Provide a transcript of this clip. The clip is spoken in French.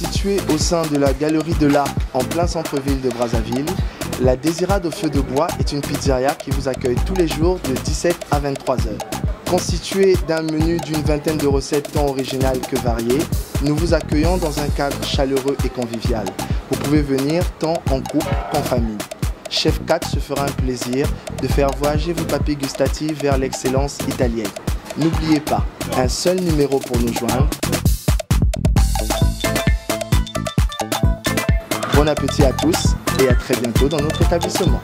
Située au sein de la Galerie de l'Art en plein centre-ville de Brazzaville, la Désirade au feu de bois est une pizzeria qui vous accueille tous les jours de 17 à 23 heures. Constituée d'un menu d'une vingtaine de recettes tant originales que variées, nous vous accueillons dans un cadre chaleureux et convivial. Vous pouvez venir tant en couple qu'en famille. Chef Kat se fera un plaisir de faire voyager vos papilles gustatives vers l'excellence italienne. N'oubliez pas, un seul numéro pour nous joindre. Bon appétit à tous et à très bientôt dans notre établissement.